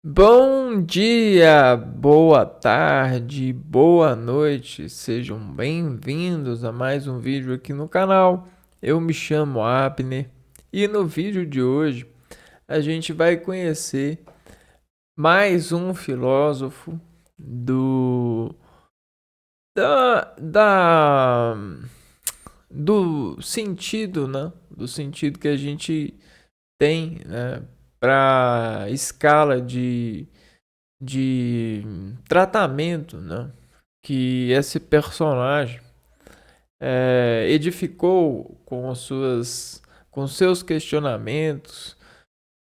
Bom dia, boa tarde, boa noite, sejam bem-vindos a mais um vídeo aqui no canal. Eu me chamo Abner e no vídeo de hoje a gente vai conhecer mais um filósofo do da, da do sentido, né? Do sentido que a gente tem, né? Para escala de tratamento, né? Que esse personagem edificou com seus questionamentos,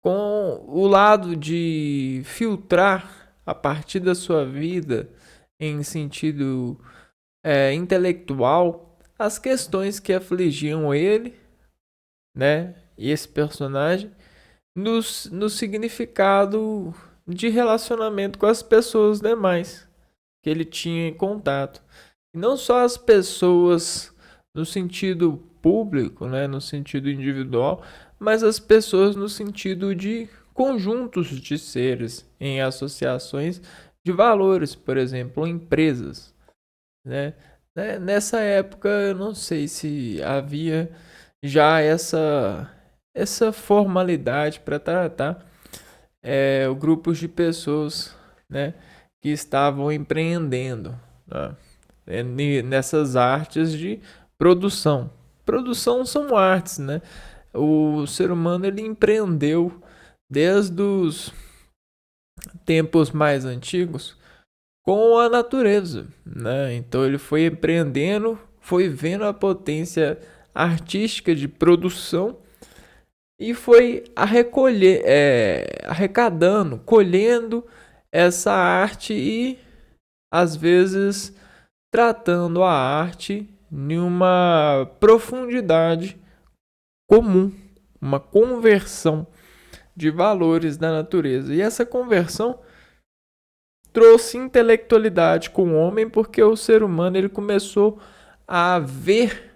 com o lado de filtrar a partir da sua vida em sentido intelectual as questões que afligiam ele, né? E esse personagem no significado de relacionamento com as pessoas demais que ele tinha em contato. E não só as pessoas no sentido público, né, no sentido individual, mas as pessoas no sentido de conjuntos de seres em associações de valores, por exemplo, empresas, né? Nessa época eu não sei se havia já essa formalidade para tratar grupos de pessoas, né, que estavam empreendendo, né, nessas artes de produção. Produção são artes, né? O ser humano ele empreendeu desde os tempos mais antigos com a natureza, né? Então ele foi empreendendo, foi vendo a potência artística de produção e foi arrecadando, colhendo essa arte e às vezes tratando a arte em uma profundidade comum, uma conversão de valores da natureza. E essa conversão trouxe intelectualidade com o homem porque o ser humano ele começou a ver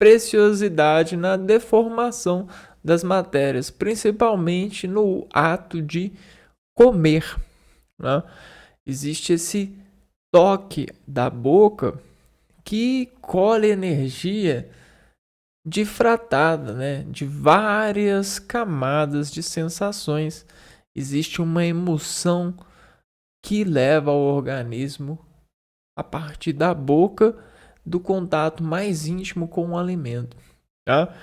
preciosidade na deformação das matérias, principalmente no ato de comer, né? Existe esse toque da boca que colhe energia difratada, né? De várias camadas de sensações. Existe uma emoção que leva ao organismo a partir da boca do contato mais íntimo com o alimento, tá?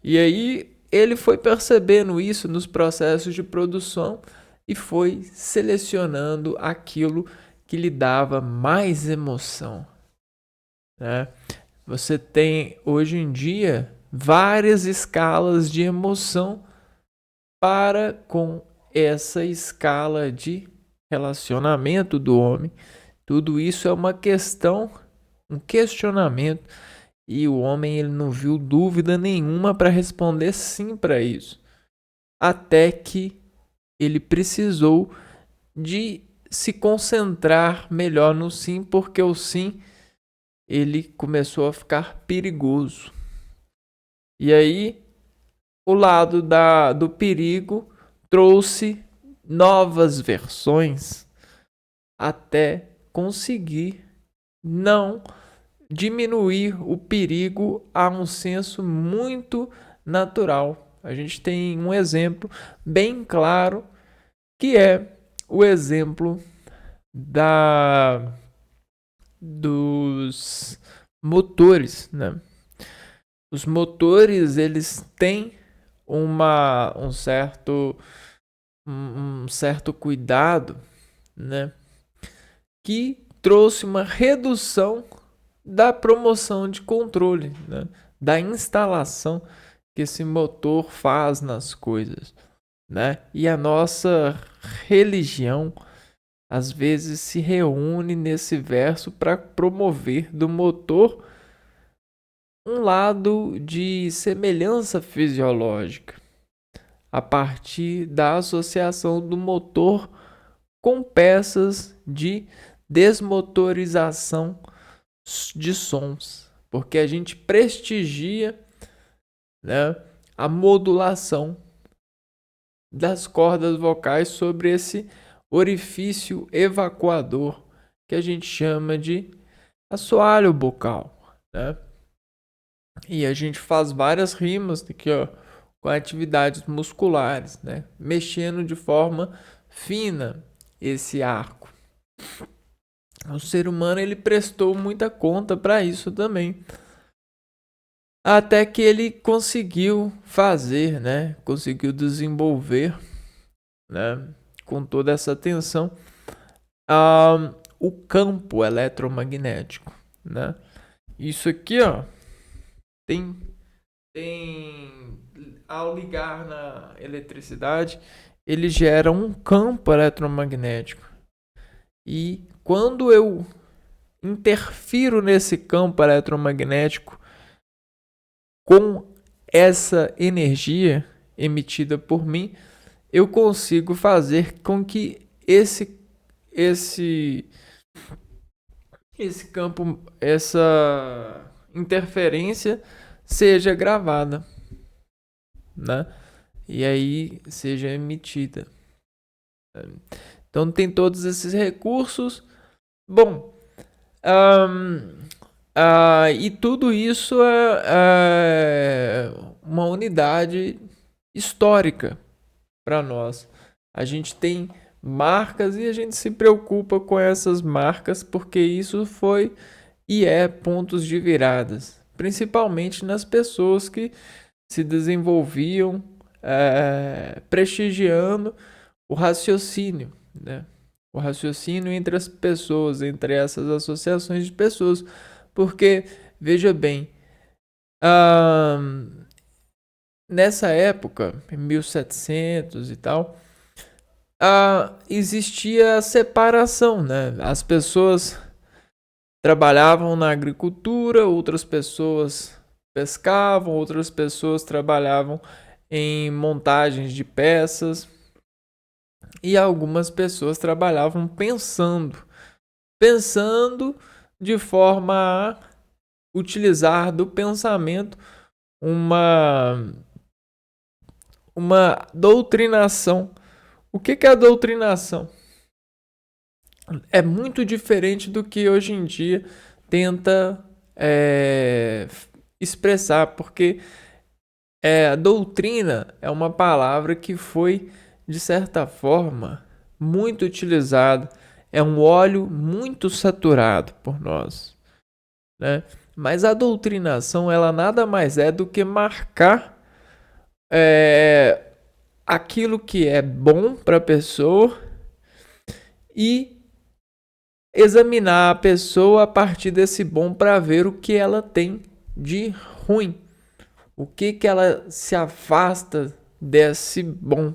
E aí ele foi percebendo isso nos processos de produção e foi selecionando aquilo que lhe dava mais emoção, né? Você tem hoje em dia várias escalas de emoção para com essa escala de relacionamento do homem. Tudo isso é uma questão, um questionamento, e o homem ele não viu dúvida nenhuma para responder sim para isso. Até que ele precisou de se concentrar melhor no sim, porque o sim ele começou a ficar perigoso. E aí o lado do perigo trouxe novas versões até conseguir não diminuir o perigo a um senso muito natural. A gente tem um exemplo bem claro que é o exemplo da dos motores, né? Os motores eles têm um certo cuidado, né? Que trouxe uma redução da promoção de controle, né? Da instalação que esse motor faz nas coisas, né? E a nossa religião às vezes se reúne nesse verso para promover do motor um lado de semelhança fisiológica, a partir da associação do motor com peças de desmotorização de sons, porque a gente prestigia, né, a modulação das cordas vocais sobre esse orifício evacuador, que a gente chama de assoalho bucal, né? E a gente faz várias rimas aqui, ó, com atividades musculares, né? Mexendo de forma fina esse arco. O ser humano ele prestou muita conta para isso também. Até que ele conseguiu fazer, né? Conseguiu desenvolver, né? Com toda essa atenção, o campo eletromagnético, né? Isso aqui, ó, tem ao ligar na eletricidade, ele gera um campo eletromagnético. E quando eu interfiro nesse campo eletromagnético com essa energia emitida por mim, eu consigo fazer com que esse campo, essa interferência seja gravada, né? E aí seja emitida. Então tem todos esses recursos. Bom, e tudo isso é uma unidade histórica para nós. A gente tem marcas e a gente se preocupa com essas marcas porque isso foi e é pontos de viradas, principalmente nas pessoas que se desenvolviam prestigiando o raciocínio, né? O raciocínio entre as pessoas, entre essas associações de pessoas, porque veja bem, nessa época, em 1700 e tal, existia a separação, né? As pessoas trabalhavam na agricultura, outras pessoas pescavam, outras pessoas trabalhavam em montagens de peças e algumas pessoas trabalhavam pensando de forma a utilizar do pensamento uma doutrinação. O que é a doutrinação? É muito diferente do que hoje em dia tenta expressar, porque a doutrina é uma palavra que foi, de certa forma, muito utilizada. É um óleo muito saturado por nós, né? Mas a doutrinação, ela nada mais é do que marcar aquilo que é bom para a pessoa e examinar a pessoa a partir desse bom para ver o que ela tem de ruim. O que ela se afasta desse bom.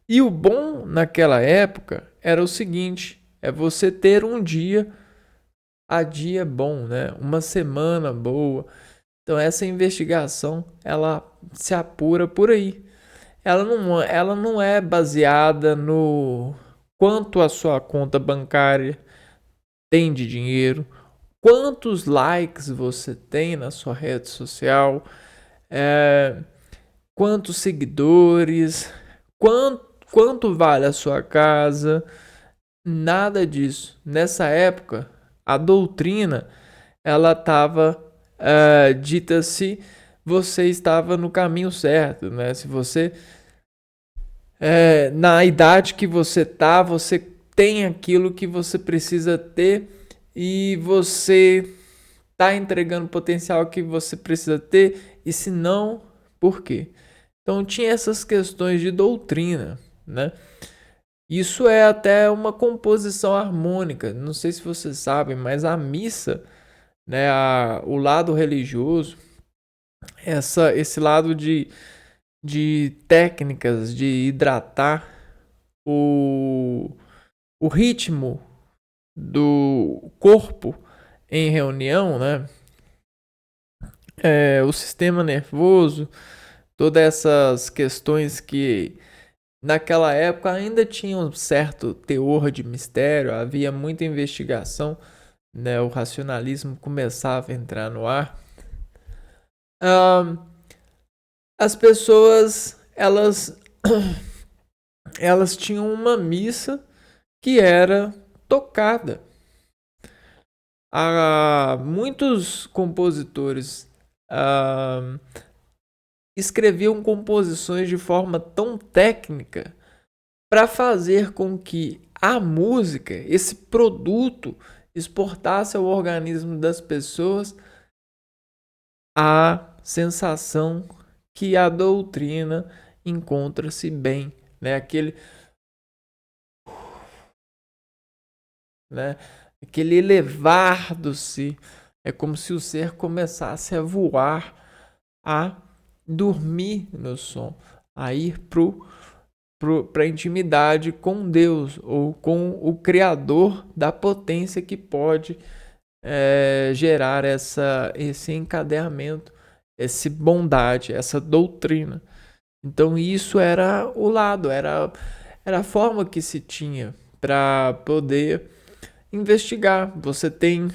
E o bom naquela época era o seguinte, é você ter um dia a dia bom, né? Uma semana boa. Então essa investigação, ela se apura por aí. Ela não é baseada no quanto a sua conta bancária tem de dinheiro, quantos likes você tem na sua rede social, quantos seguidores, quanto vale a sua casa, nada disso. Nessa época, a doutrina ela estava dita se você estava no caminho certo, né? Se você na idade que você tá, você tem aquilo que você precisa ter e você tá entregando o potencial que você precisa ter, e se não, por quê? Então tinha essas questões de doutrina, né? Isso é até uma composição harmônica. Não sei se vocês sabem, mas a missa, né, o lado religioso, esse lado de técnicas de hidratar o ritmo do corpo em reunião, né? O sistema nervoso, todas essas questões que naquela época ainda tinham um certo teor de mistério, havia muita investigação, né? O racionalismo começava a entrar no ar. As pessoas elas tinham uma missa que era tocada. Muitos compositores escreviam composições de forma tão técnica para fazer com que a música, esse produto, exportasse ao organismo das pessoas a sensação que a doutrina encontra-se bem, né? Aquele elevar do si. É como se o ser começasse a voar, a dormir no som, a ir para a intimidade com Deus ou com o Criador da potência que pode gerar esse encadeamento, essa bondade, essa doutrina. Então isso era o lado, era a forma que se tinha para poder investigar. Você tem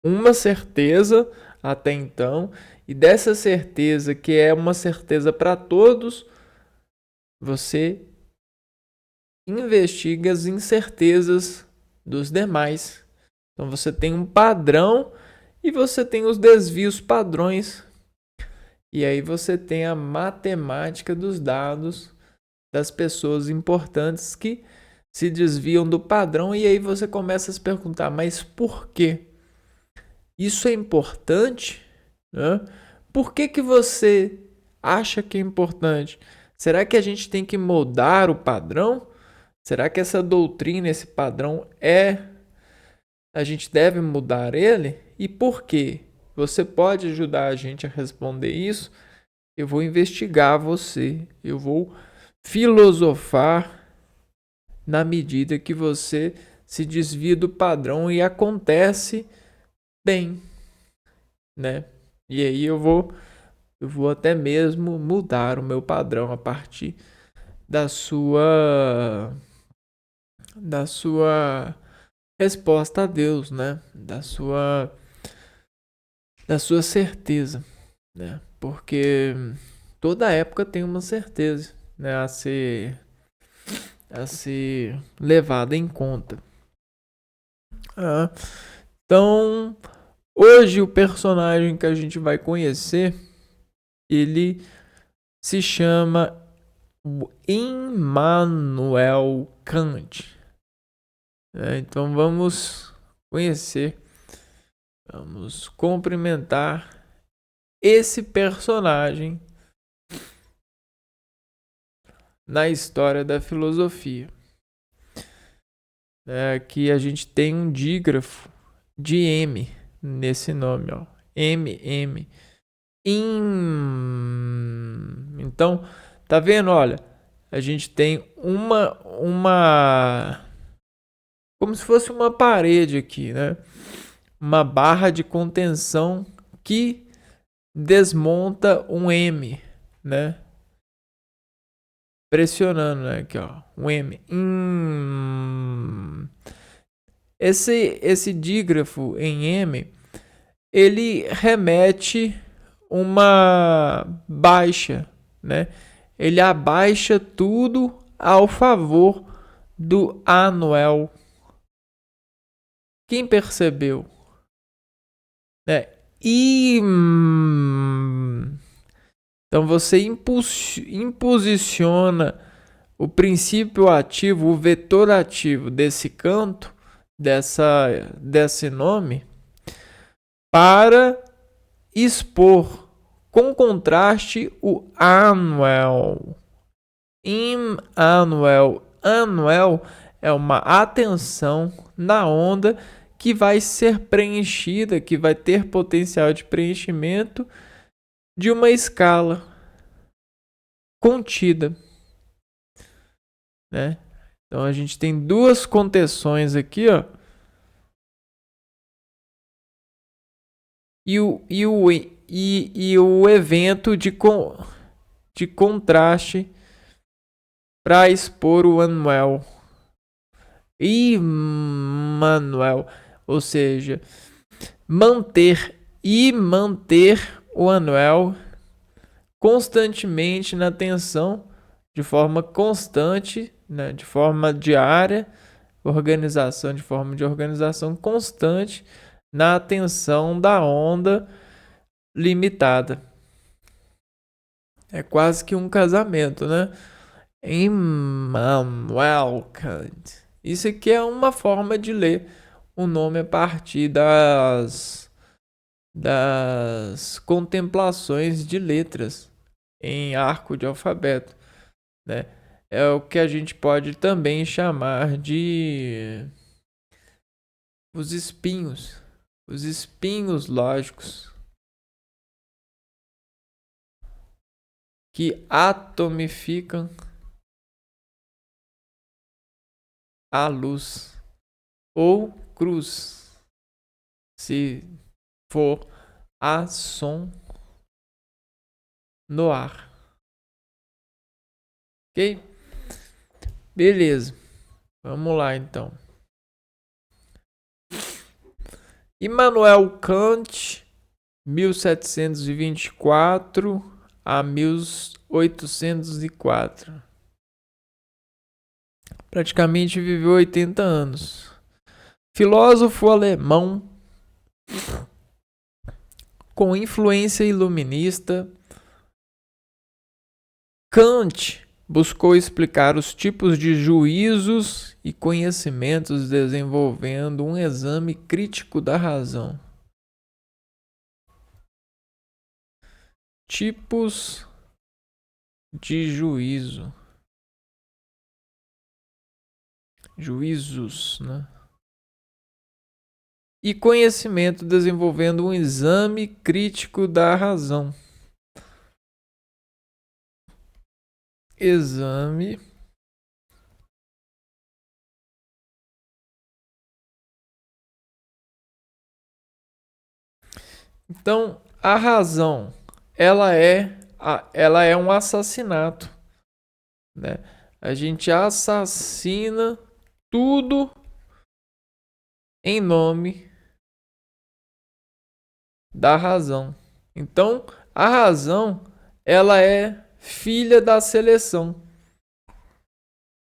uma certeza até então, e dessa certeza, que é uma certeza para todos, você investiga as incertezas dos demais. Então você tem um padrão e você tem os desvios padrões. E aí você tem a matemática dos dados das pessoas importantes que se desviam do padrão, e aí você começa a se perguntar, mas por quê? Isso é importante? Né? Por que você acha que é importante? Será que a gente tem que mudar o padrão? Será que essa doutrina, esse padrão a gente deve mudar ele? E por quê? Você pode ajudar a gente a responder isso? Eu vou investigar você. Eu vou filosofar na medida que você se desvia do padrão e acontece bem, né? E aí eu vou até mesmo mudar o meu padrão a partir da sua resposta a Deus, né? Da sua certeza, né? Porque toda época tem uma certeza, né, a ser levada em conta. Então, hoje o personagem que a gente vai conhecer, ele se chama Immanuel Kant. Então vamos conhecer, vamos cumprimentar esse personagem na história da filosofia. Aqui a gente tem um dígrafo de M nesse nome, ó. MM. Então, tá vendo? Olha, a gente tem uma como se fosse uma parede aqui, né? Uma barra de contenção que desmonta um M, né? Pressionando, né? Aqui, ó, um M. Esse dígrafo em M, ele remete uma baixa, né? Ele abaixa tudo ao favor do Anuel. Quem percebeu? Então você imposiciona o princípio ativo, o vetor ativo desse canto, desse nome, para expor com contraste o Anuel. Anuel é uma atenção na onda que vai ser preenchida, que vai ter potencial de preenchimento de uma escala contida, né? Então a gente tem duas contenções aqui, ó. E o evento de contraste para expor o Anuel. Immanuel, ou seja, manter o Anuel constantemente na tensão, de forma constante, né, de forma diária, organização, de forma de organização constante na atenção da onda limitada. É quase que um casamento, né? Immanuel Kant. Isso aqui é uma forma de ler o nome a partir das contemplações de letras em arco de alfabeto, né? É o que a gente pode também chamar de os espinhos lógicos que atomificam a luz, ou cruz, se for a som no ar. Ok? Beleza. Vamos lá então. Immanuel Kant, 1724 a 1804. Praticamente viveu 80 anos. Filósofo alemão com influência iluminista, Kant buscou explicar os tipos de juízos e conhecimentos desenvolvendo um exame crítico da razão. Tipos de juízo. Juízos, né? E conhecimento desenvolvendo um exame crítico da razão. Exame Então, a razão, ela é um assassinato, né? A gente assassina tudo em nome da razão. Então, a razão, ela é filha da seleção.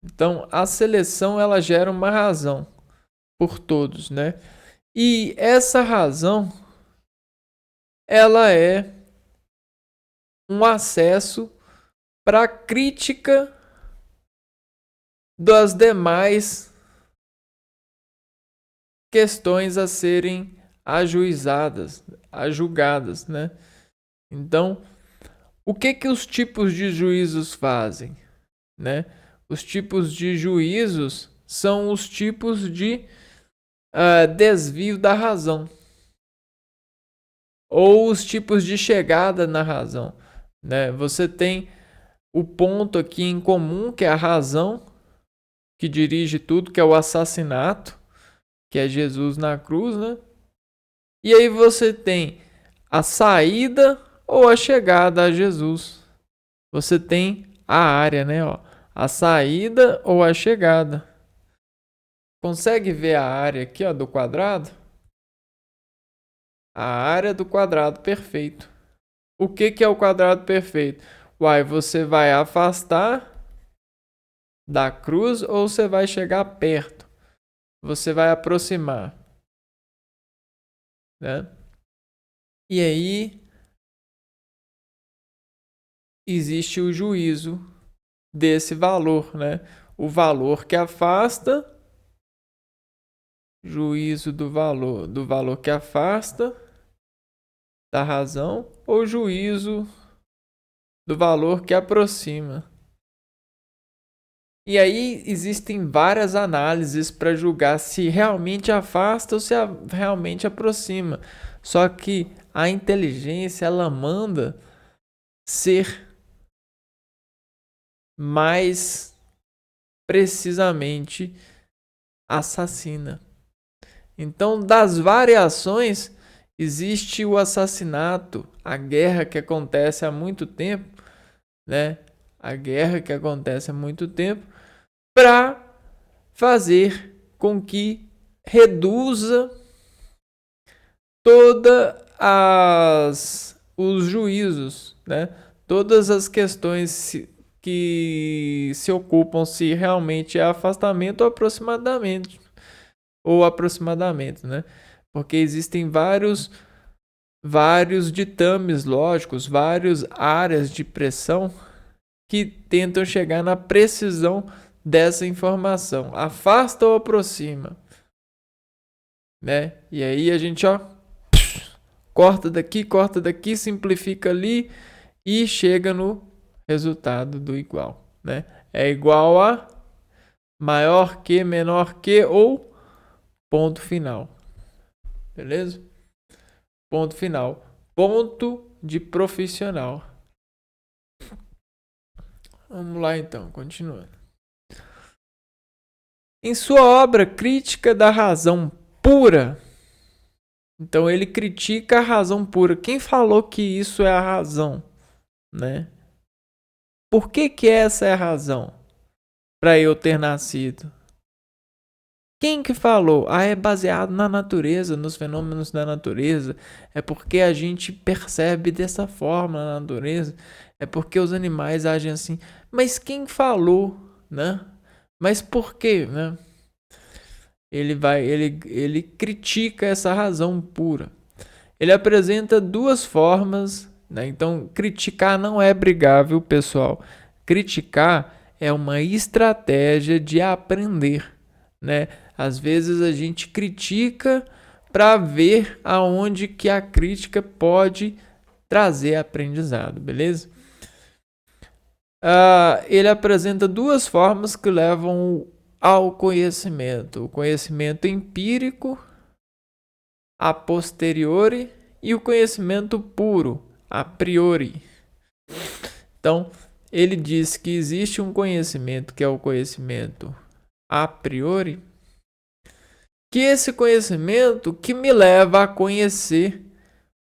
Então, a seleção, ela gera uma razão por todos, né? E essa razão, ela é um acesso para a crítica das demais questões a serem julgadas, né? Então, o que os tipos de juízos fazem, né? Os tipos de juízos são os tipos de desvio da razão, ou os tipos de chegada na razão, né? Você tem o ponto aqui em comum, que é a razão, que dirige tudo, que é o assassinato, que é Jesus na cruz, né? E aí você tem a saída ou a chegada a Jesus. Você tem a área, né? Ó, a saída ou a chegada. Consegue ver a área aqui, ó, do quadrado? A área do quadrado perfeito. O que é o quadrado perfeito? Uai, você vai afastar da cruz ou você vai chegar perto? Você vai aproximar, né? E aí existe o juízo desse valor, né? O valor que afasta, juízo do valor que afasta da razão, ou juízo do valor que aproxima. E aí existem várias análises para julgar se realmente afasta ou se realmente aproxima. Só que a inteligência, ela manda ser mais precisamente assassina. Então, das variações, existe o assassinato, a guerra que acontece há muito tempo, né? A guerra que acontece há muito tempo, para fazer com que reduza os juízos, né? Todas as questões que se ocupam se realmente é afastamento ou aproximadamente, né? Porque existem vários ditames lógicos, várias áreas de pressão que tentam chegar na precisão dessa informação. Afasta ou aproxima, né? E aí a gente, corta daqui, simplifica ali e chega no resultado do igual, né? É igual a maior que, menor que ou ponto final. Beleza? Ponto final. Ponto de profissional. Vamos lá então, continuando. Em sua obra Crítica da Razão Pura, então ele critica a razão pura. Quem falou que isso é a razão, né? Por que essa é a razão para eu ter nascido? Quem que falou? É baseado na natureza, nos fenômenos da natureza. É porque a gente percebe dessa forma na natureza. É porque os animais agem assim. Mas quem falou, né? Mas por quê, né? Ele critica essa razão pura. Ele apresenta duas formas, né? Então, criticar não é brigável, pessoal. Criticar é uma estratégia de aprender, né? Às vezes a gente critica para ver aonde que a crítica pode trazer aprendizado, beleza? Ele apresenta duas formas que levam ao conhecimento: o conhecimento empírico, a posteriori, e o conhecimento puro, a priori. Então, ele diz que existe um conhecimento que é o conhecimento a priori, que esse conhecimento que me leva a conhecer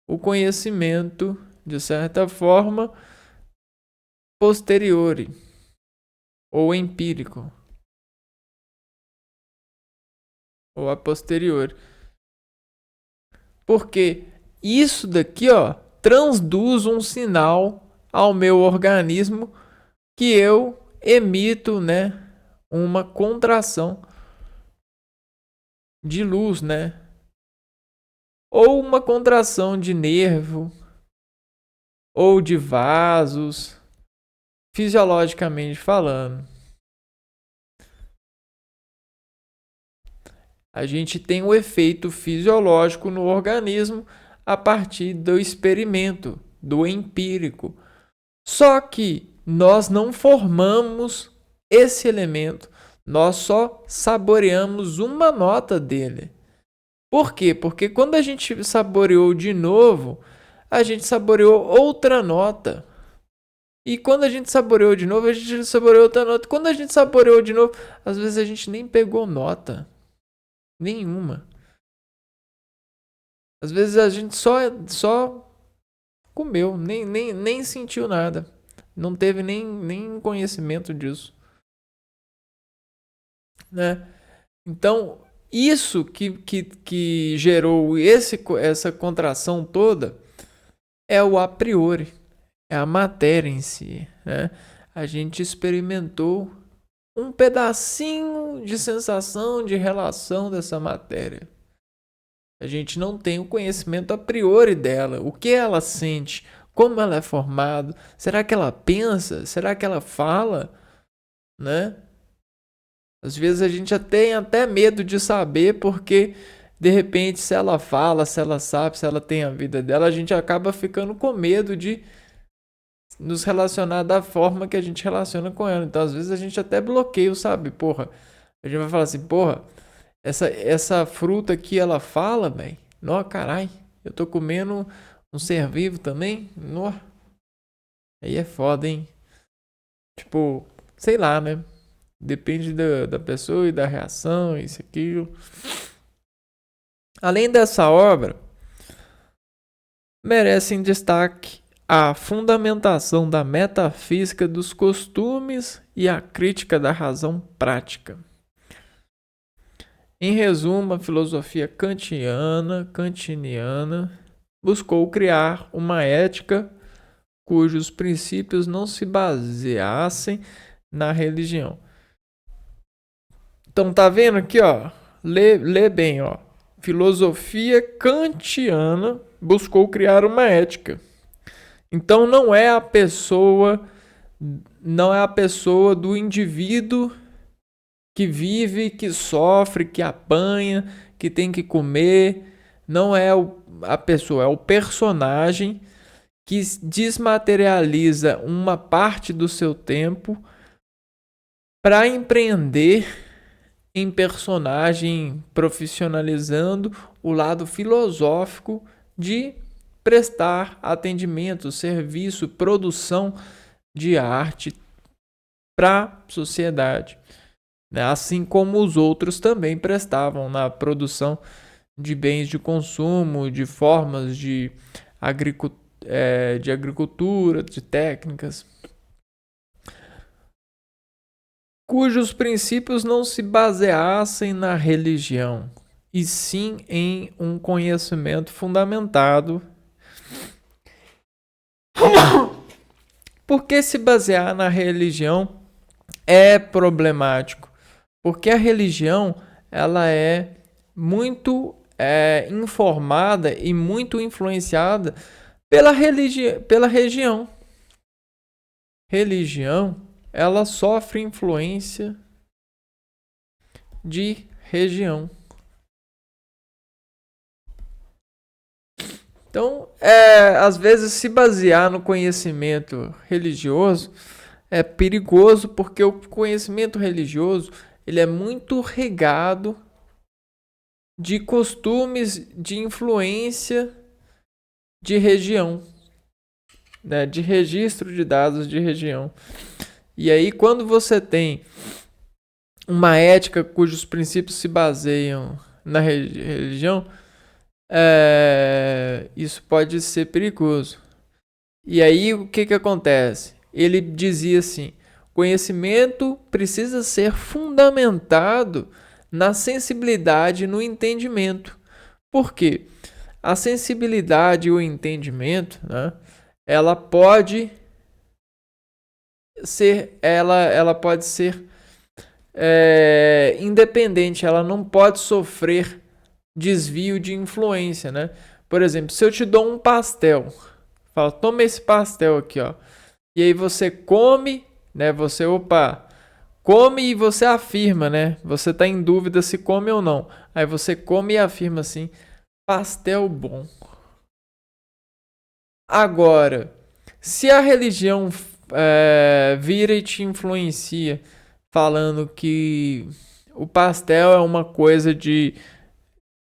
o conhecimento, de certa forma, posteriori ou empírico ou a posteriori. Porque isso daqui, transduz um sinal ao meu organismo que eu emito, né, uma contração de luz, né? Ou uma contração de nervo ou de vasos, fisiologicamente falando. A gente tem um efeito fisiológico no organismo a partir do experimento, do empírico. Só que nós não formamos esse elemento, nós só saboreamos uma nota dele. Por quê? Porque quando a gente saboreou de novo, a gente saboreou outra nota. E quando a gente saboreou de novo, a gente saboreou outra nota. Quando a gente saboreou de novo, às vezes a gente nem pegou nota nenhuma. Às vezes a gente só comeu, nem sentiu nada. Não teve nem conhecimento disso, né? Então, isso que gerou essa contração toda é o a priori, é a matéria em si, né? A gente experimentou um pedacinho de sensação, de relação dessa matéria. A gente não tem o conhecimento a priori dela, o que ela sente, como ela é formada, será que ela pensa, será que ela fala, né? Às vezes a gente tem até medo de saber, porque de repente se ela fala, se ela sabe, se ela tem a vida dela, a gente acaba ficando com medo de nos relacionar da forma que a gente relaciona com ela. Então às vezes a gente até bloqueia, sabe? Porra, a gente vai falar assim, porra, essa fruta aqui ela fala, velho. Nó, carai, eu tô comendo um ser vivo também? Nó. Aí é foda, hein? Tipo, sei lá, né? Depende da pessoa e da reação, isso, aquilo. Além dessa obra, merecem destaque a fundamentação da metafísica dos costumes e a crítica da razão prática. Em resumo, a filosofia kantiniana buscou criar uma ética cujos princípios não se baseassem na religião. Então tá vendo aqui, ó? Lê bem, ó. Filosofia kantiana buscou criar uma ética. Então não é a pessoa do indivíduo que vive, que sofre, que apanha, que tem que comer. Não é a pessoa, é o personagem que desmaterializa uma parte do seu tempo para empreender em personagem, profissionalizando o lado filosófico de prestar atendimento, serviço, produção de arte para a sociedade, né? Assim como os outros também prestavam na produção de bens de consumo, de formas de agricultura, de técnicas, cujos princípios não se baseassem na religião, e sim em um conhecimento fundamentado. Por que se basear na religião é problemático? Porque a religião ela é muito informada e muito influenciada pela região. Religião, ela sofre influência de região. Então, às vezes, se basear no conhecimento religioso é perigoso, porque o conhecimento religioso ele é muito regado de costumes, de influência de região, né? De registro de dados de região. E aí, quando você tem uma ética cujos princípios se baseiam na religião, isso pode ser perigoso. E aí o que acontece? Ele dizia assim: conhecimento precisa ser fundamentado na sensibilidade e no entendimento. Por quê? A sensibilidade e o entendimento, né, ela pode ser independente, ela não pode sofrer desvio de influência, né? Por exemplo, se eu te dou um pastel, falo, toma esse pastel aqui, ó. E aí você come, né? Você, come e você afirma, né? Você tá em dúvida se come ou não. Aí você come e afirma assim, pastel bom. Agora, se a religião vira e te influencia, falando que o pastel é uma coisa de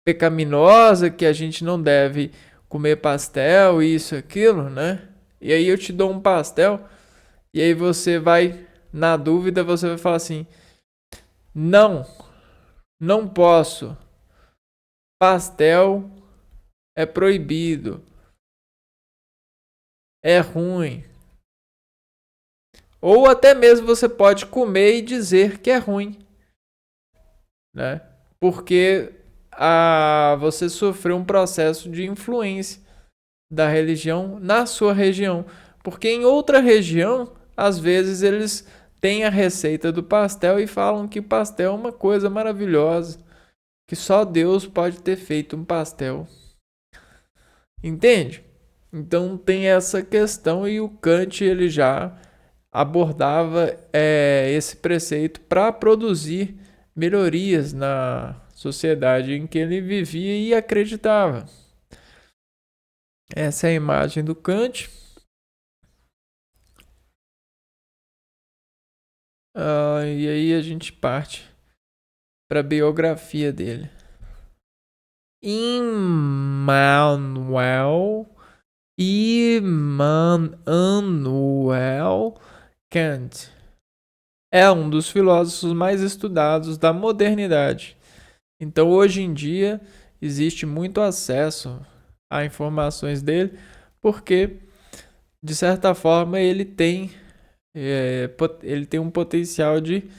pecaminosa, que a gente não deve comer pastel, isso, aquilo, né? E aí eu te dou um pastel, e aí você vai, na dúvida, você vai falar assim: não posso. Pastel é proibido. É ruim. Ou até mesmo você pode comer e dizer que é ruim, né? Porque você sofreu um processo de influência da religião na sua região. Porque em outra região, às vezes eles têm a receita do pastel e falam que pastel é uma coisa maravilhosa, que só Deus pode ter feito um pastel. Entende? Então tem essa questão, e o Kant ele já abordava esse preceito para produzir melhorias na sociedade em que ele vivia e acreditava. Essa é a imagem do Kant. E aí a gente parte para a biografia dele. Immanuel Kant é um dos filósofos mais estudados da modernidade. Então, hoje em dia, existe muito acesso a informações dele, porque, de certa forma, ele tem um potencial de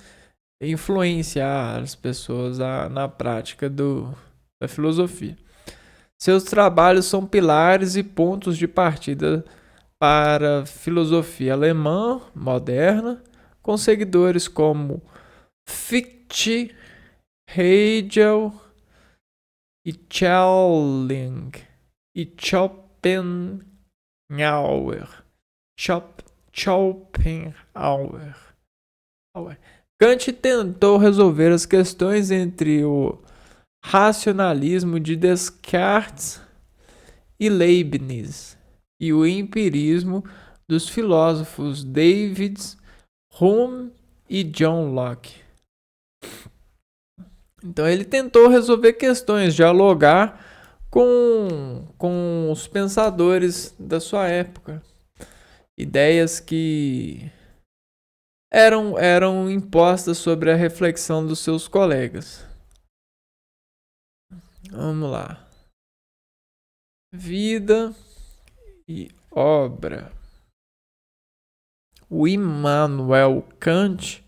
influenciar as pessoas na prática da filosofia. Seus trabalhos são pilares e pontos de partida para filosofia alemã moderna, com seguidores como Fichte, Hegel e Schelling e Schopenhauer. Schopenhauer. Kant tentou resolver as questões entre o racionalismo de Descartes e Leibniz e o empirismo dos filósofos David Hume e John Locke. Então ele tentou resolver questões, dialogar com os pensadores da sua época. Ideias que eram impostas sobre a reflexão dos seus colegas. Vamos lá. Vida e obra. O Immanuel Kant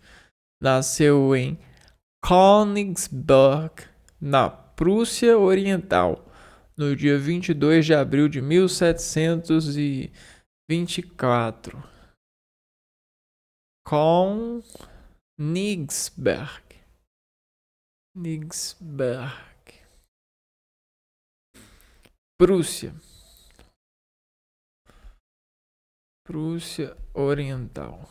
nasceu em Königsberg, na Prússia Oriental, no dia 22 de abril de 1724. Königsberg. Prússia Oriental.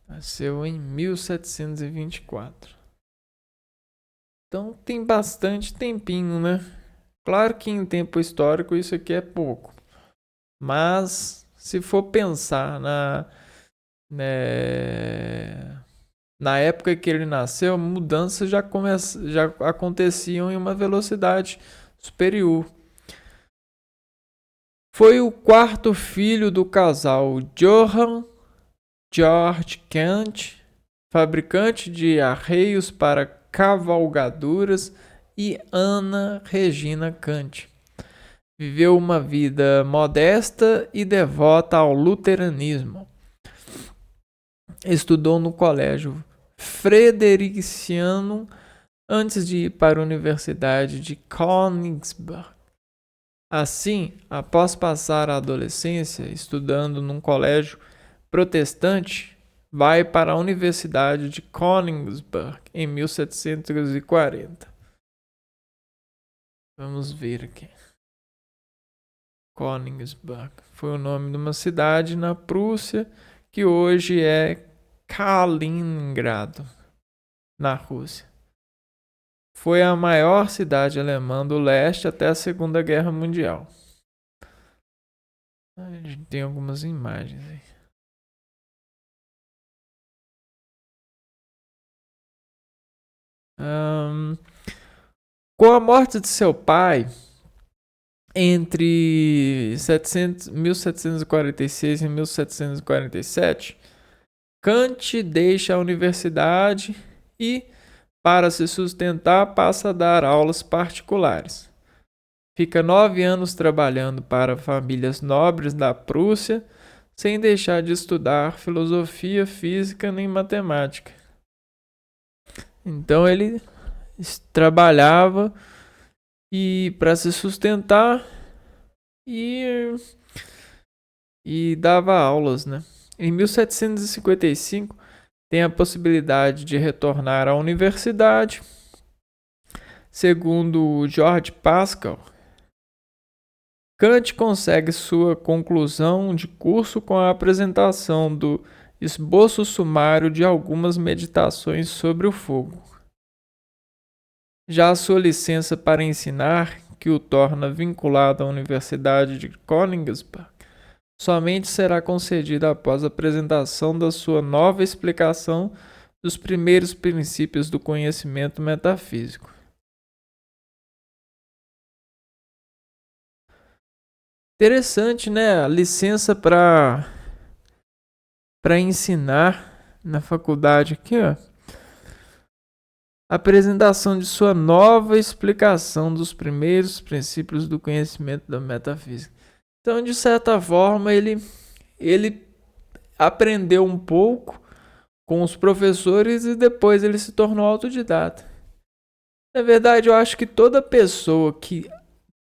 Nasceu em 1724. Então tem bastante tempinho, né? Claro que em tempo histórico isso aqui é pouco. Mas se for pensar na época que ele nasceu, mudanças já aconteciam em uma velocidade superior. Foi o quarto filho do casal Johann Georg Kant, fabricante de arreios para cavalgaduras, e Ana Regina Kant. Viveu uma vida modesta e devota ao luteranismo. Estudou no colégio Fredericiano antes de ir para a Universidade de Königsberg. Assim, após passar a adolescência estudando num colégio protestante, vai para a Universidade de Königsberg em 1740. Vamos ver aqui. Königsberg foi o nome de uma cidade na Prússia que hoje é Kaliningrado, na Rússia. Foi a maior cidade alemã do leste até a Segunda Guerra Mundial. A gente tem algumas imagens aí. Com a morte de seu pai, entre 1746 e 1747, Kant deixa a universidade e, para se sustentar, passa a dar aulas particulares. Fica 9 anos trabalhando para famílias nobres da Prússia, sem deixar de estudar filosofia, física nem matemática. Então ele trabalhava e para se sustentar e dava aulas, né? Em 1755 tem a possibilidade de retornar à universidade. Segundo George Pascal, Kant consegue sua conclusão de curso com a apresentação do esboço sumário de algumas meditações sobre o fogo. Já a sua licença para ensinar, que o torna vinculado à Universidade de Königsberg, somente será concedida após a apresentação da sua nova explicação dos primeiros princípios do conhecimento metafísico. Interessante, né? A licença para ensinar na faculdade aqui, ó. Apresentação de sua nova explicação dos primeiros princípios do conhecimento da metafísica. Então, de certa forma, ele aprendeu um pouco com os professores e depois ele se tornou autodidata. Na verdade, eu acho que toda pessoa que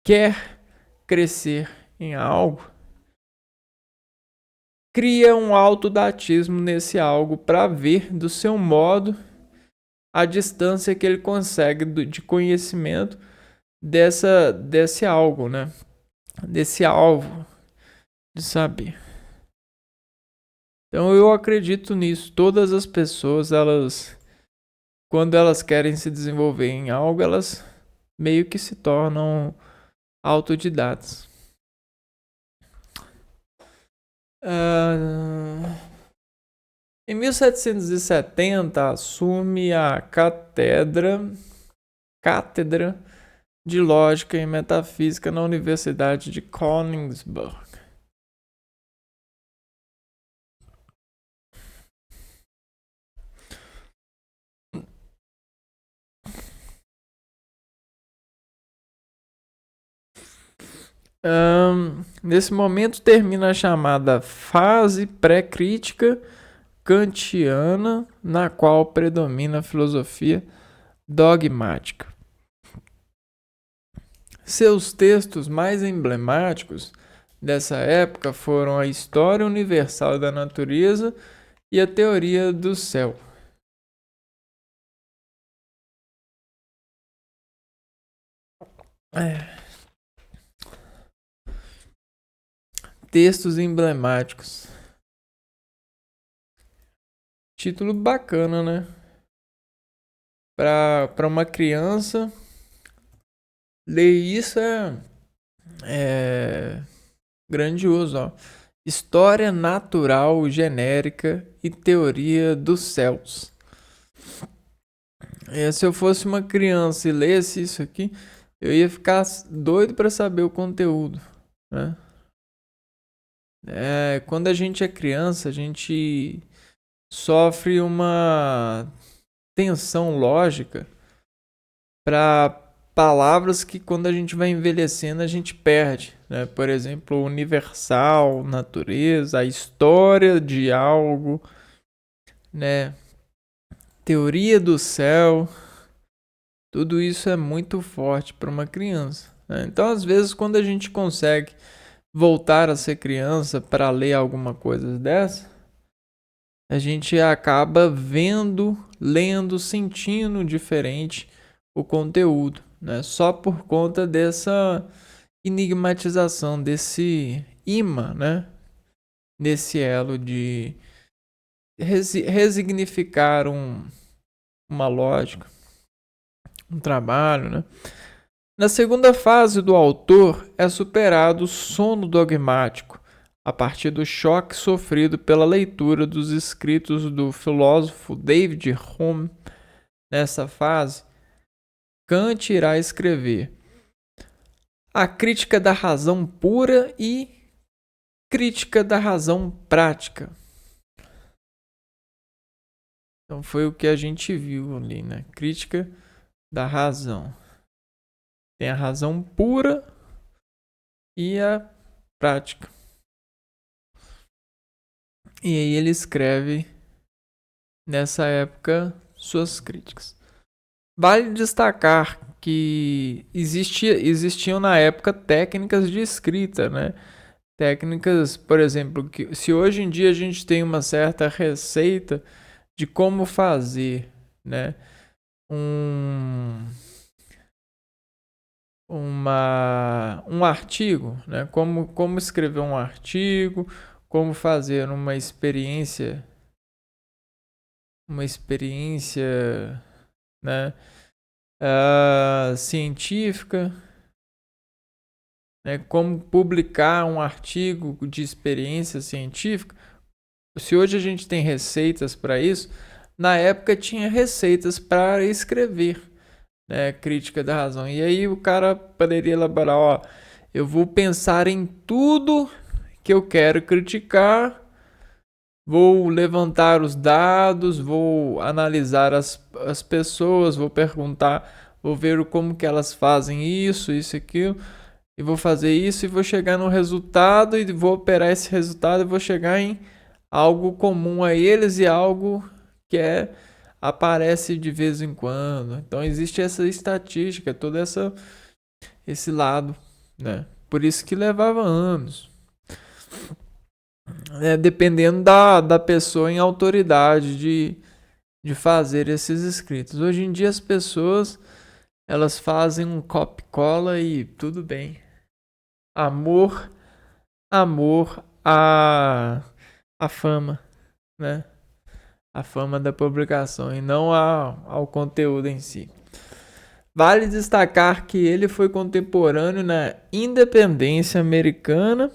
quer crescer em algo, cria um autodatismo nesse algo para ver do seu modo a distância que ele consegue de conhecimento desse algo, né? Desse alvo de saber. Então eu acredito nisso. Todas as pessoas, quando elas querem se desenvolver em algo, elas meio que se tornam autodidatas. Em 1770 assume a cátedra de Lógica e Metafísica na Universidade de Königsberg. Nesse momento termina a chamada fase pré-crítica kantiana, na qual predomina a filosofia dogmática. Seus textos mais emblemáticos dessa época foram a História Universal da Natureza e a Teoria do Céu. Textos emblemáticos. Título bacana, né? Para uma criança ler isso é grandioso, ó. História natural genérica e teoria dos céus. Se eu fosse uma criança e lesse isso aqui, eu ia ficar doido para saber o conteúdo, né? Quando a gente é criança, a gente sofre uma tensão lógica para palavras que quando a gente vai envelhecendo a gente perde, né? Por exemplo, universal, natureza, a história de algo, né? Teoria do céu, tudo isso é muito forte para uma criança, né? Então, às vezes, quando a gente consegue voltar a ser criança para ler alguma coisa dessa, a gente acaba vendo, lendo, sentindo diferente o conteúdo, né? Só por conta dessa enigmatização, desse imã, né? Desse elo de resignificar uma lógica, um trabalho, né? Na segunda fase do autor é superado o sono dogmático, a partir do choque sofrido pela leitura dos escritos do filósofo David Hume. Nessa fase, Kant irá escrever a crítica da razão pura e crítica da razão prática. Então foi o que a gente viu ali, né? Crítica da razão. Tem a razão pura e a prática. E aí ele escreve nessa época suas críticas. Vale destacar que existiam na época técnicas de escrita, né? Técnicas, por exemplo, que se hoje em dia a gente tem uma certa receita de como fazer, né? Um artigo, né? Como escrever um artigo, como fazer uma experiência, né? Científica, né? Como publicar um artigo de experiência científica. Se hoje a gente tem receitas para isso, na época tinha receitas para escrever, né? Crítica da razão. E aí o cara poderia elaborar, ó, eu vou pensar em tudo que eu quero criticar, vou levantar os dados, vou analisar as pessoas, vou perguntar, vou ver como que elas fazem isso, aquilo, e vou fazer isso e vou chegar no resultado e vou operar esse resultado e vou chegar em algo comum a eles e algo que aparece de vez em quando. Então existe essa estatística, todo esse lado, né? Por isso que levava anos. dependendo da pessoa em autoridade de fazer esses escritos. Hoje em dia as pessoas elas fazem um copy-cola e tudo bem. Amor à fama, né? A fama da publicação e não ao conteúdo em si. Vale destacar que ele foi contemporâneo na independência americana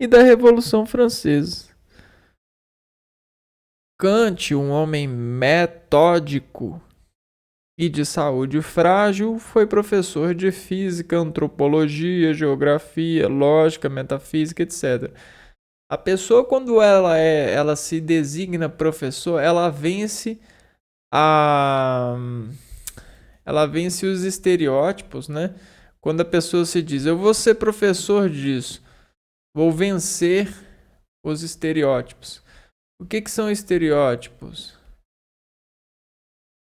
e da Revolução Francesa. Kant, um homem metódico e de saúde frágil, foi professor de física, antropologia, geografia, lógica, metafísica, etc. A pessoa, quando ela se designa professor, ela vence os estereótipos, né? Quando a pessoa se diz, eu vou ser professor disso, vou vencer os estereótipos. O que são estereótipos?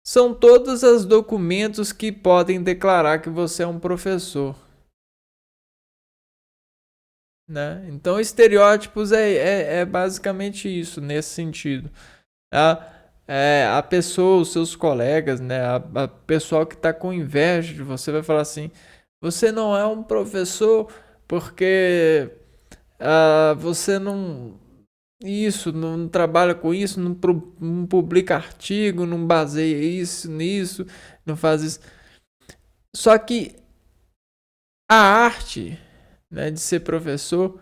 São todos os documentos que podem declarar que você é um professor. Né? Então, estereótipos é basicamente isso, nesse sentido. A pessoa, os seus colegas, né? A pessoal que está com inveja de você vai falar assim: você não é um professor porque você não trabalha com isso, não publica artigo, não baseia isso nisso, não faz isso. Só que a arte, né, de ser professor,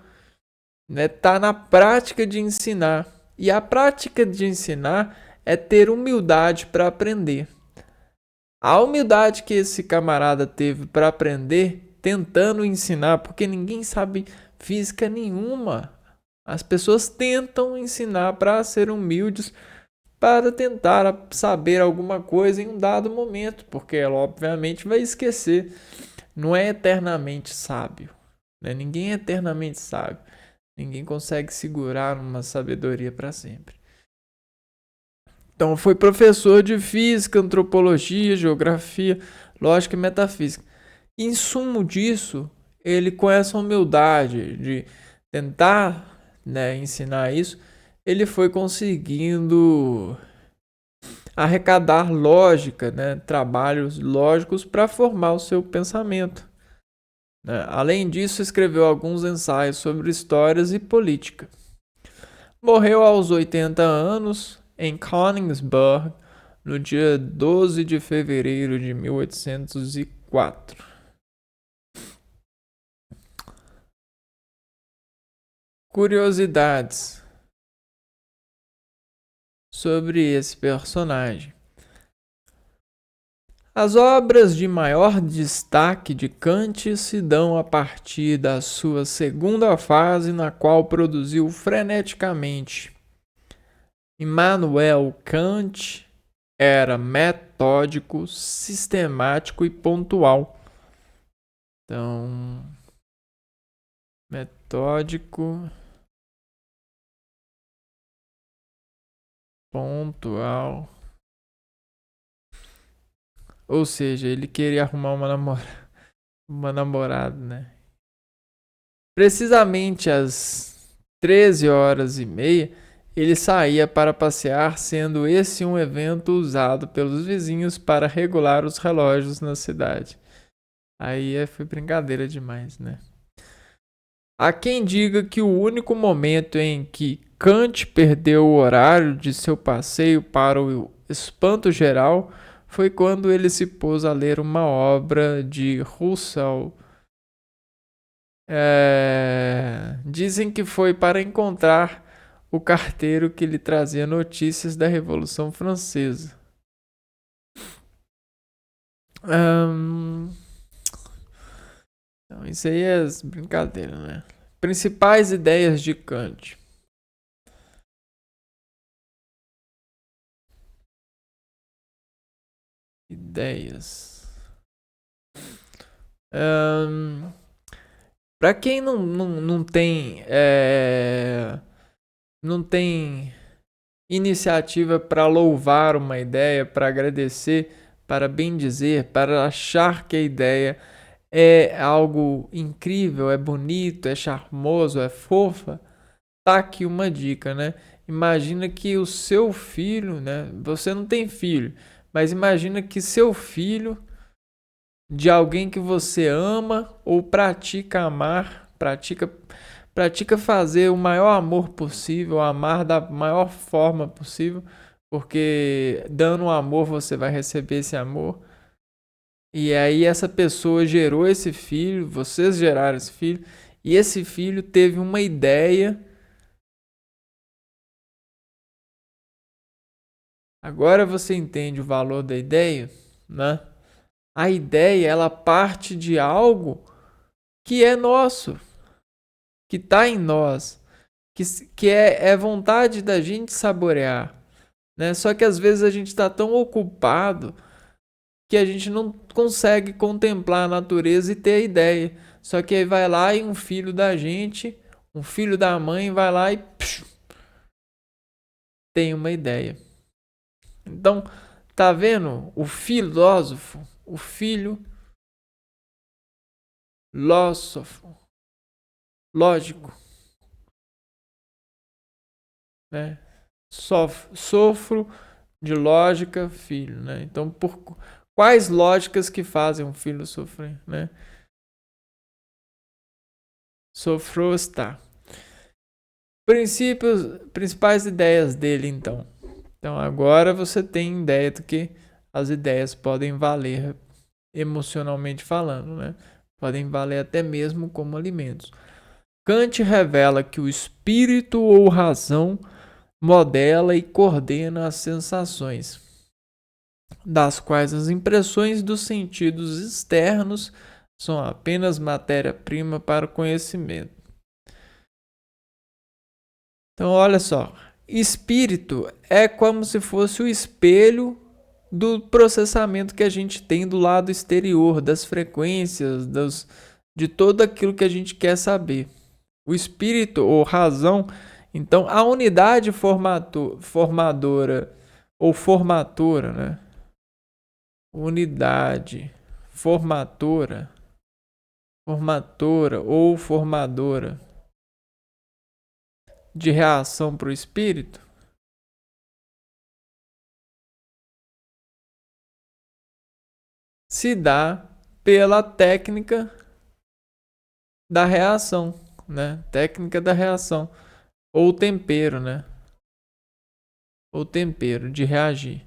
né, tá na prática de ensinar. E a prática de ensinar é ter humildade para aprender. A humildade que esse camarada teve para aprender, tentando ensinar, porque ninguém sabe física nenhuma. As pessoas tentam ensinar para ser humildes, para tentar saber alguma coisa em um dado momento, porque ela obviamente vai esquecer. Não é eternamente sábio, né? Ninguém é eternamente sábio. Ninguém consegue segurar uma sabedoria para sempre. Então, foi professor de física, antropologia, geografia, lógica e metafísica. Em sumo disso, ele com essa humildade de tentar, né, ensinar isso, ele foi conseguindo arrecadar lógica, né, trabalhos lógicos para formar o seu pensamento. Além disso, escreveu alguns ensaios sobre histórias e política. Morreu aos 80 anos em Königsberg no dia 12 de fevereiro de 1804. Curiosidades sobre esse personagem. As obras de maior destaque de Kant se dão a partir da sua segunda fase, na qual produziu freneticamente. Immanuel Kant era metódico, sistemático e pontual. Então, metódico, pontual. Ou seja, ele queria arrumar uma namorada, né? Precisamente às 13h30, ele saía para passear, sendo esse um evento usado pelos vizinhos para regular os relógios na cidade. Aí foi brincadeira demais, né? Há quem diga que o único momento em que Kant perdeu o horário de seu passeio para o espanto geral foi quando ele se pôs a ler uma obra de Rousseau. Dizem que foi para encontrar o carteiro que lhe trazia notícias da Revolução Francesa. Então, isso aí é brincadeira, né? Principais ideias de Kant. Ideias. Para quem não tem iniciativa para louvar uma ideia, para agradecer, para bendizer, para achar que a ideia é algo incrível, é bonito, é charmoso, é fofa, tá aqui uma dica, né? Imagina que o seu filho, né? Você não tem filho, mas imagina que seu filho, de alguém que você ama ou pratica amar, pratica fazer o maior amor possível, amar da maior forma possível, porque dando amor você vai receber esse amor. E aí essa pessoa gerou esse filho, vocês geraram esse filho, e esse filho teve uma ideia. Agora você entende o valor da ideia, né? A ideia, ela parte de algo que é nosso, que está em nós, que é vontade da gente saborear, né? Só que às vezes a gente está tão ocupado que a gente não consegue contemplar a natureza e ter a ideia. Só que aí vai lá e um filho da gente, um filho da mãe, vai lá e tem uma ideia. Então, tá vendo? O filósofo, o filho lósofo, lógico, né? Sofro de lógica, filho, né? Então, por quais lógicas que fazem um filho sofrer, né? Sofrostar. Principais ideias dele, então. Então, agora você tem ideia do que as ideias podem valer emocionalmente falando, né? Podem valer até mesmo como alimentos. Kant revela que o espírito ou razão modela e coordena as sensações, das quais as impressões dos sentidos externos são apenas matéria-prima para o conhecimento. Então, olha só, espírito é como se fosse o espelho do processamento que a gente tem do lado exterior, das frequências, de tudo aquilo que a gente quer saber. O espírito ou razão, então a unidade formadora ou formatora, né? Unidade formatora ou formadora de reação para o espírito se dá pela técnica da reação, né? Técnica da reação ou tempero, né? Ou tempero de reagir.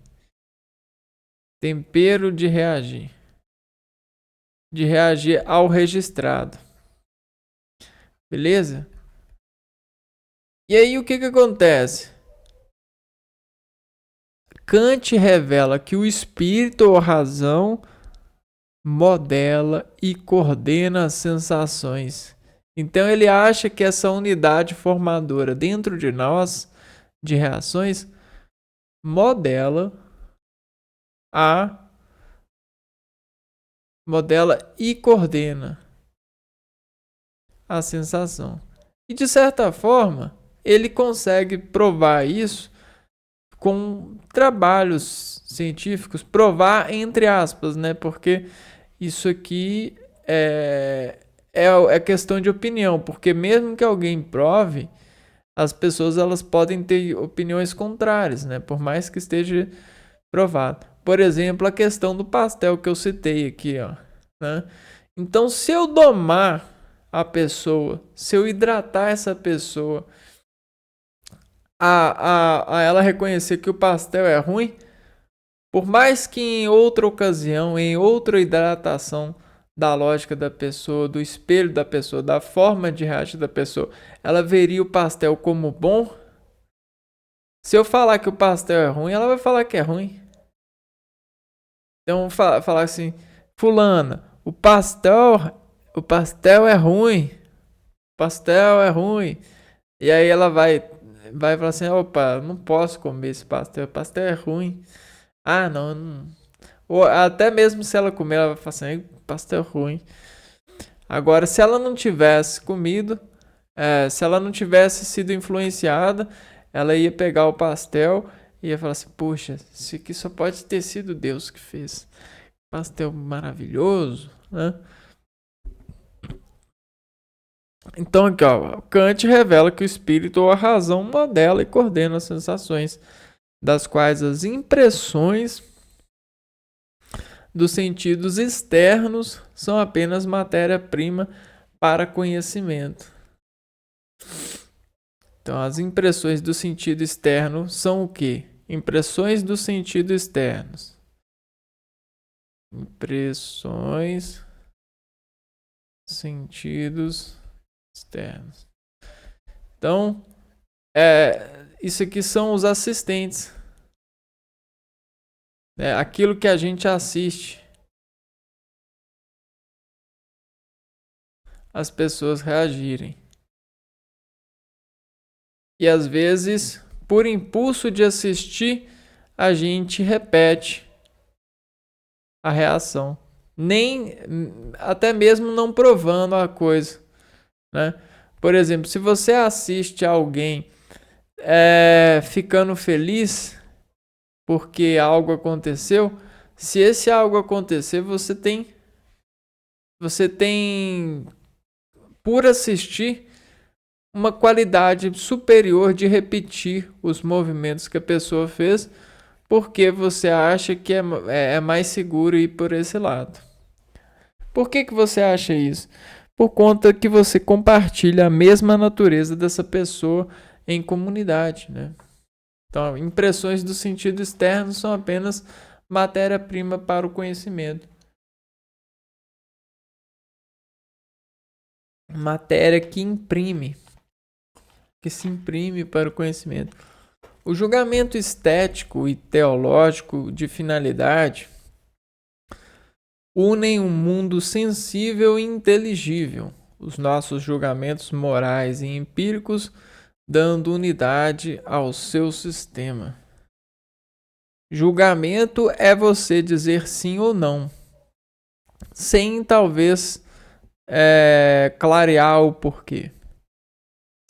Tempero de reagir. De reagir ao registrado. Beleza? E aí o que acontece? Kant revela que o espírito ou razão modela e coordena as sensações. Então ele acha que essa unidade formadora dentro de nós, de reações, modela e coordena a sensação. E de certa forma, ele consegue provar isso com trabalhos científicos, provar entre aspas, né? Porque isso aqui é questão de opinião, porque mesmo que alguém prove, as pessoas elas podem ter opiniões contrárias, né? Por mais que esteja provado. Por exemplo, a questão do pastel que eu citei aqui, ó, né? Então, se eu domar a pessoa, se eu hidratar essa pessoa, a ela reconhecer que o pastel é ruim, por mais que em outra ocasião, em outra hidratação da lógica da pessoa, do espelho da pessoa, da forma de reagir da pessoa, ela veria o pastel como bom. Se eu falar que o pastel é ruim, ela vai falar que é ruim. Então, falar assim, fulana, o pastel é ruim. O pastel é ruim. E aí ela vai falar assim, opa, não posso comer esse pastel. O pastel é ruim. Ah, não. Ou até mesmo se ela comer, ela vai falar assim, pastel ruim. Agora, se ela não tivesse comido, se ela não tivesse sido influenciada, ela ia pegar o pastel e ia falar assim, poxa, isso aqui só pode ter sido Deus que fez. Pastel maravilhoso, né? Então aqui, ó, Kant revela que o espírito ou a razão modela e coordena as sensações, das quais as impressões dos sentidos externos são apenas matéria-prima para conhecimento. Então, as impressões do sentido externo são o quê? Impressões do sentido externos. Impressões, sentidos externos. Então, isso aqui são os assistentes. Aquilo que a gente assiste. As pessoas reagirem. E às vezes, por impulso de assistir, a gente repete a reação. Até mesmo não provando a coisa, né? Por exemplo, se você assiste alguém ficando feliz porque algo aconteceu, se esse algo acontecer, você tem por assistir uma qualidade superior de repetir os movimentos que a pessoa fez, porque você acha que é mais seguro ir por esse lado. Por que você acha isso? Por conta que você compartilha a mesma natureza dessa pessoa em comunidade, né? Então, impressões do sentido externo são apenas matéria-prima para o conhecimento. Matéria que se imprime para o conhecimento. O julgamento estético e teológico de finalidade unem um mundo sensível e inteligível, os nossos julgamentos morais e empíricos, dando unidade ao seu sistema. Julgamento é você dizer sim ou não, sem talvez clarear o porquê.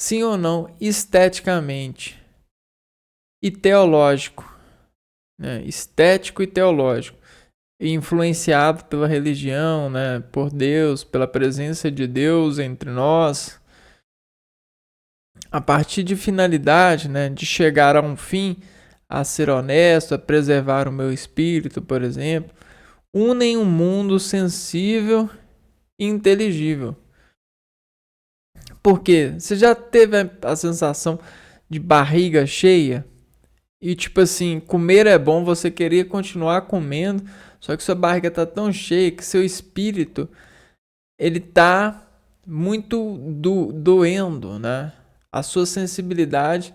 Sim ou não, esteticamente e teológico, né? Estético e teológico, influenciado pela religião, né? Por Deus, pela presença de Deus entre nós, a partir de finalidade, né? De chegar a um fim, a ser honesto, a preservar o meu espírito, por exemplo, unem um mundo sensível e inteligível. Porque você já teve a sensação de barriga cheia? E tipo assim, comer é bom, você queria continuar comendo, só que sua barriga tá tão cheia que seu espírito, ele tá muito doendo, né? A sua sensibilidade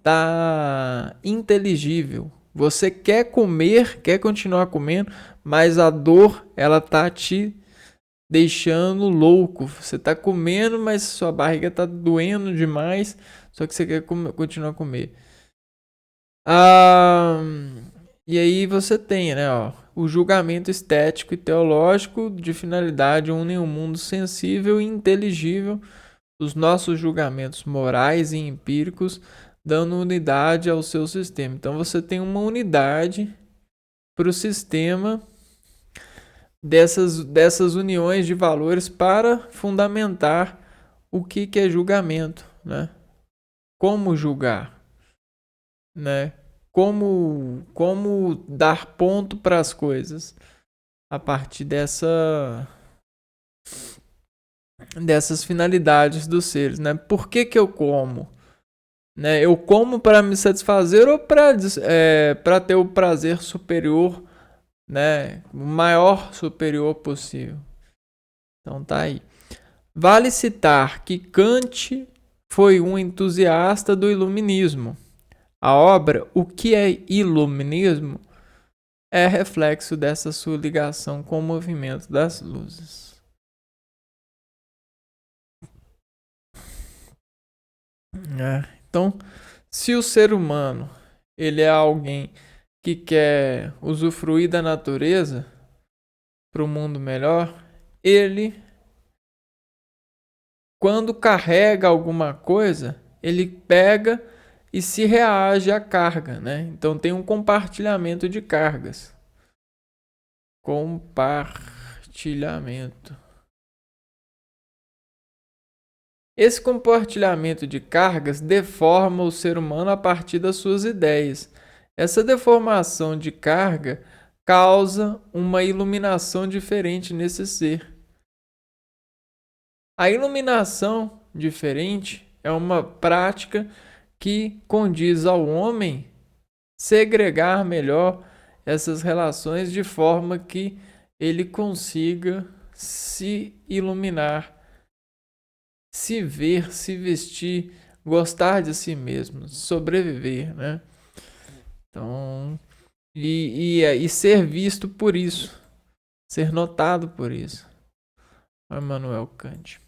tá inteligível. Você quer comer, quer continuar comendo, mas a dor, ela tá te deixando louco. Você tá comendo, mas sua barriga tá doendo demais, só que você quer continuar a comer. E aí você tem, né, o julgamento estético e teológico de finalidade unem um mundo sensível e inteligível, os nossos julgamentos morais e empíricos, dando unidade ao seu sistema. Então você tem uma unidade para o sistema dessas uniões de valores para fundamentar o que é julgamento, né? Como julgar, né? Como dar ponto para as coisas a partir dessas finalidades dos seres, né? Por que eu como? Né? Eu como para me satisfazer ou para ter o prazer superior, né? O maior superior possível. Então tá aí. Vale citar que Kant foi um entusiasta do iluminismo. A obra O que é Iluminismo é reflexo dessa sua ligação com o movimento das luzes. Então, se o ser humano ele é alguém que quer usufruir da natureza para um mundo melhor, ele, quando carrega alguma coisa, ele pega e se reage à carga, né? Então tem um compartilhamento de cargas. Compartilhamento. Esse compartilhamento de cargas deforma o ser humano a partir das suas ideias. Essa deformação de carga causa uma iluminação diferente nesse ser. A iluminação diferente é uma prática que condiz ao homem segregar melhor essas relações de forma que ele consiga se iluminar, se ver, se vestir, gostar de si mesmo, sobreviver, né? Então, e ser visto por isso, ser notado por isso. Immanuel Kant.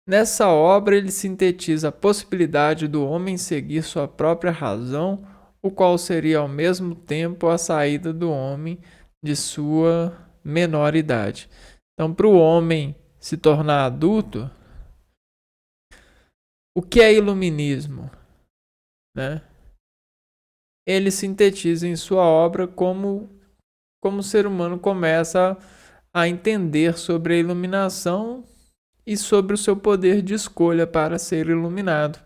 Nessa obra, ele sintetiza a possibilidade do homem seguir sua própria razão, o qual seria ao mesmo tempo a saída do homem de sua menor idade. Então, para o homem se tornar adulto, o que é iluminismo? Né? Ele sintetiza em sua obra como o ser humano começa a entender sobre a iluminação e sobre o seu poder de escolha para ser iluminado.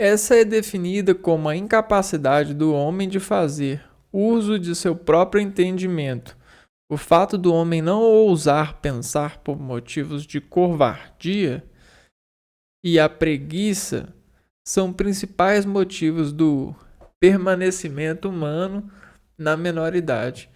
Essa é definida como a incapacidade do homem de fazer uso de seu próprio entendimento. O fato do homem não ousar pensar por motivos de covardia e a preguiça são principais motivos do permanecimento humano na menoridade.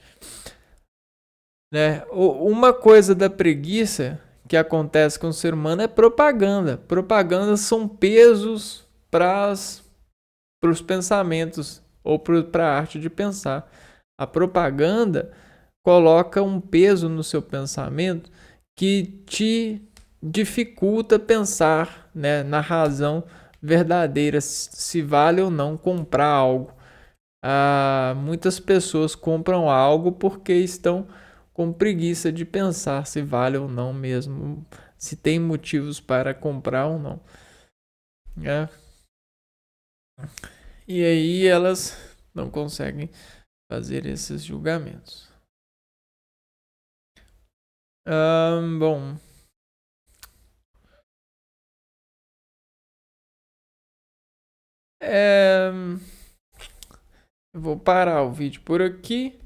Né? Uma coisa da preguiça que acontece com o ser humano é propaganda. Propagandas são pesos para os pensamentos ou para a arte de pensar. A propaganda coloca um peso no seu pensamento que te dificulta pensar, né, na razão verdadeira, se vale ou não comprar algo. Muitas pessoas compram algo porque estão com preguiça de pensar se vale ou não mesmo, se tem motivos para comprar ou não. É. E aí elas não conseguem fazer esses julgamentos. Bom. Eu vou parar o vídeo por aqui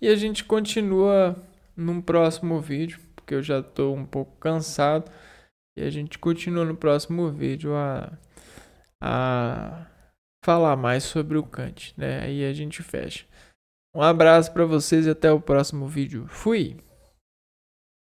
e a gente continua num próximo vídeo, porque eu já estou um pouco cansado. E a gente continua no próximo vídeo a falar mais sobre o Kant, né? Aí a gente fecha. Um abraço para vocês e até o próximo vídeo. Fui!